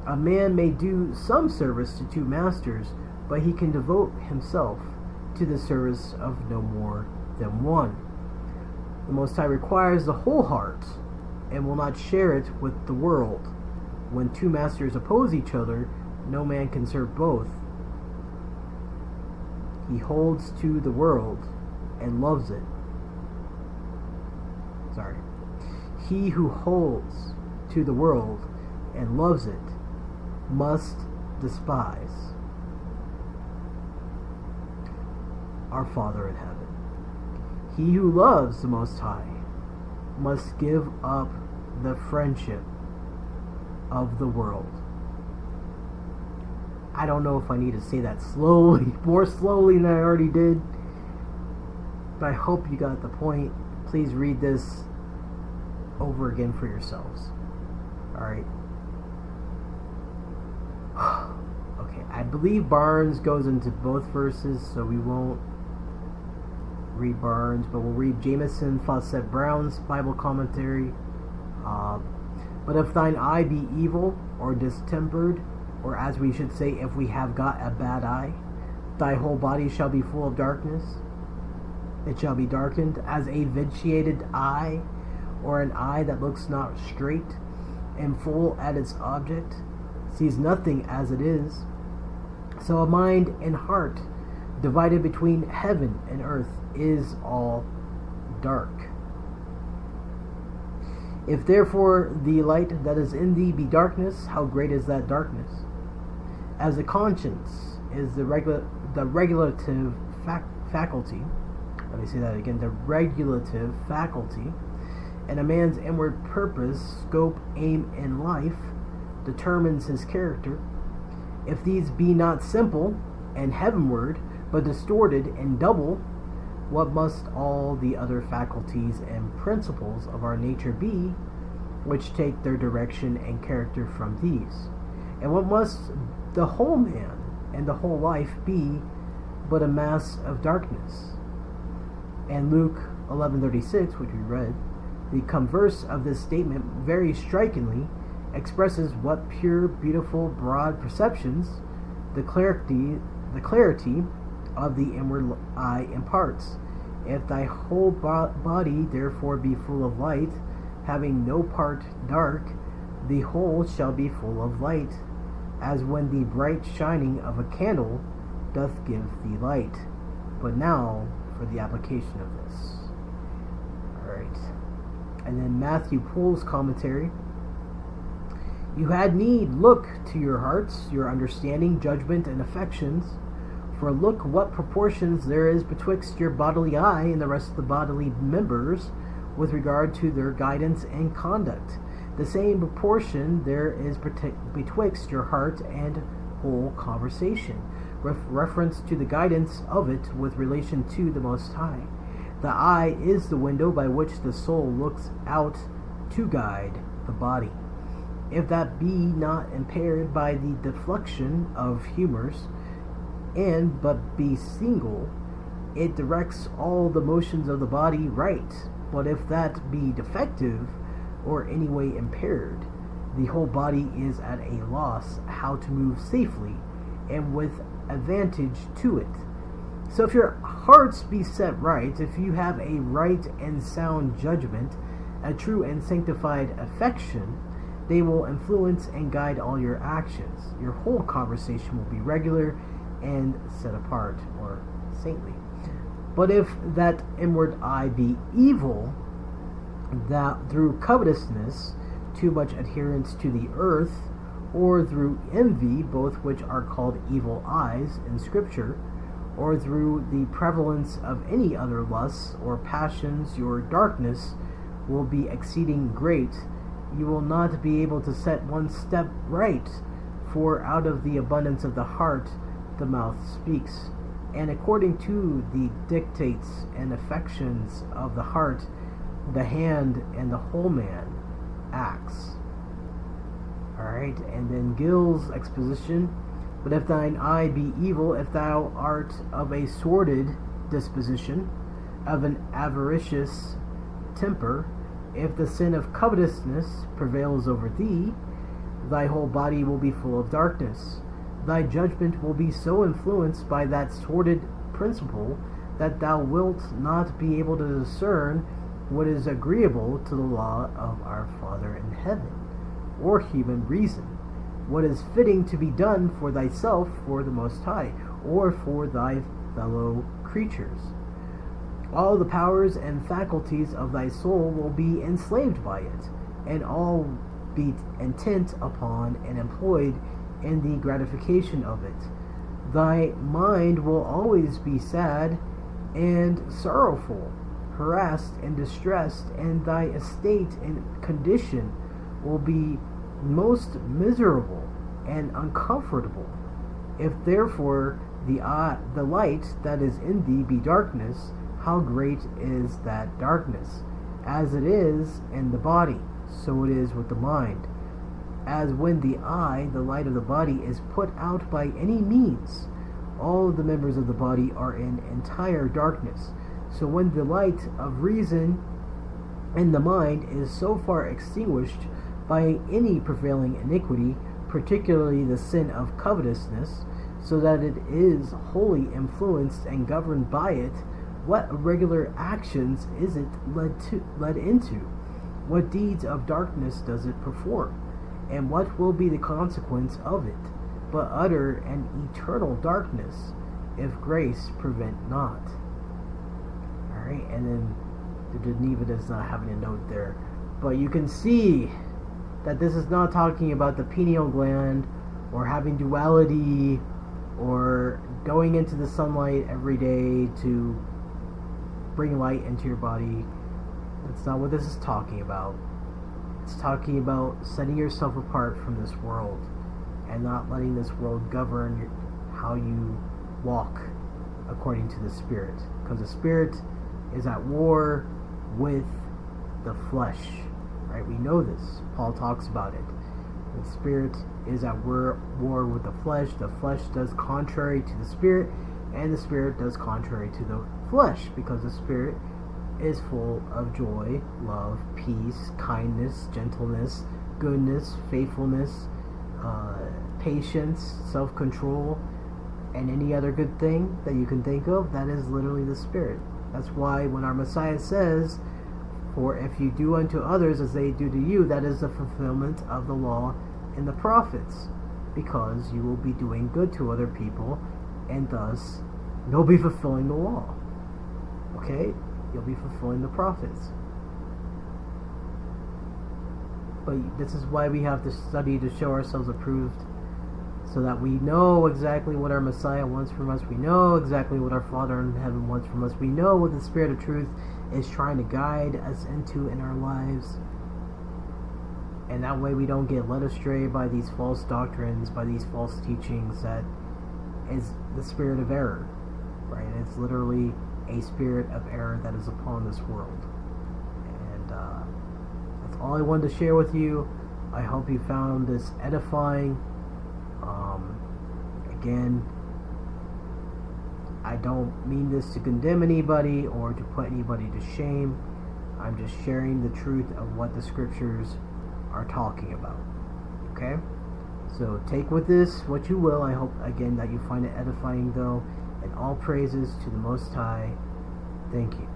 A man may do some service to two masters, but he can devote himself to the service of no more than one. The Most High requires the whole heart and will not share it with the world. When two masters oppose each other, no man can serve both. He holds to the world and loves it. He who holds to the world and loves it must despise our Father in heaven. He who loves the Most High must give up the friendship of the world. I don't know if I need to say that slowly, more slowly than I already did, but I hope you got the point. Please read this over again for yourselves. Alright. Okay, I believe Barnes goes into both verses, so we won't read Barnes, but we'll read Jameson Fawcett Brown's Bible commentary. But if thine eye be evil or distempered, or as we should say, if we have got a bad eye, thy whole body shall be full of darkness. It shall be darkened as a vitiated eye, or an eye that looks not straight and full at its object, sees nothing as it is. So a mind and heart divided between heaven and earth is all dark. If therefore the light that is in thee be darkness, how great is that darkness? As the conscience is the regulative faculty, let me say that again, the regulative faculty, and a man's inward purpose, scope, aim in life determines his character. If these be not simple and heavenward, but distorted and double, what must all the other faculties and principles of our nature be, which take their direction and character from these? And what must the whole man and the whole life be but a mass of darkness? And Luke 11:36, which we read, the converse of this statement very strikingly expresses what pure, beautiful, broad perceptions the clarity of the inward eye imparts. If thy whole body therefore be full of light, having no part dark, the whole shall be full of light, as when the bright shining of a candle doth give thee light. But now for the application of this. Alright. And then Matthew Poole's commentary. You had need look to your hearts, your understanding, judgment, and affections. For look what proportions there is betwixt your bodily eye and the rest of the bodily members, with regard to their guidance and conduct. The same proportion there is betwixt your heart and whole conversation, with reference to the guidance of it with relation to the Most High. The eye is the window by which the soul looks out to guide the body. If that be not impaired by the deflection of humors, and but be single, it directs all the motions of the body right. But if that be defective, or any way impaired, the whole body is at a loss how to move safely and with advantage to it. So if your hearts be set right, if you have a right and sound judgment, a true and sanctified affection, they will influence and guide all your actions. Your whole conversation will be regular and set apart, or saintly. But if that inward eye be evil, that through covetousness, too much adherence to the earth, or through envy, both which are called evil eyes in Scripture, or through the prevalence of any other lusts or passions, your darkness will be exceeding great. You will not be able to set one step right, for out of the abundance of the heart the mouth speaks. And according to the dictates and affections of the heart, the hand and the whole man acts. Alright, and then Gill's exposition. But if thine eye be evil, if thou art of a sordid disposition, of an avaricious temper, if the sin of covetousness prevails over thee, thy whole body will be full of darkness. Thy judgment will be so influenced by that sordid principle that thou wilt not be able to discern what is agreeable to the law of our Father in heaven, or human reason, what is fitting to be done for thyself for the Most High, or for thy fellow creatures. All the powers and faculties of thy soul will be enslaved by it, and all be intent upon and employed in the gratification of it. Thy mind will always be sad and sorrowful, harassed and distressed, and thy estate and condition will be most miserable and uncomfortable. If therefore the light that is in thee be darkness, how great is that darkness? As it is in the body, so it is with the mind. As when the eye, the light of the body, is put out by any means, all the members of the body are in entire darkness. So when the light of reason in the mind is so far extinguished by any prevailing iniquity, particularly the sin of covetousness, so that it is wholly influenced and governed by it, what irregular actions is it led into? What deeds of darkness does it perform? And what will be the consequence of it, but utter and eternal darkness, if grace prevent not? Alright, and then the Geneva does not have any note there. But you can see that this is not talking about the pineal gland, or having duality, or going into the sunlight every day to bring light into your body. That's not what this is talking about. It's talking about setting yourself apart from this world and not letting this world govern how you walk according to the Spirit. Because the Spirit is at war with the flesh. Right? We know this. Paul talks about it. The Spirit is at war with the flesh. The flesh does contrary to the Spirit, and the Spirit does contrary to the flesh, because the Spirit is full of joy, love, peace, kindness, gentleness, goodness, faithfulness, patience, self-control, and any other good thing that you can think of. That is literally the Spirit. That's why when our Messiah says, "For if you do unto others as they do to you," that is the fulfillment of the law and the prophets, because you will be doing good to other people, and thus you'll be fulfilling the law. Okay? You'll be fulfilling the prophets. But this is why we have to study to show ourselves approved, so that we know exactly what our Messiah wants from us. We know exactly what our Father in heaven wants from us. We know what the Spirit of truth is trying to guide us into in our lives. And that way we don't get led astray by these false doctrines, by these false teachings that is the spirit of error. Right? It's literally a spirit of error that is upon this world. And that's all I wanted to share with you. I hope you found this edifying. Again, I don't mean this to condemn anybody or to put anybody to shame. I'm just sharing the truth of what the scriptures are talking about. Okay? So take with this what you will. I hope, again, that you find it edifying, though. And all praises to the Most High. Thank you.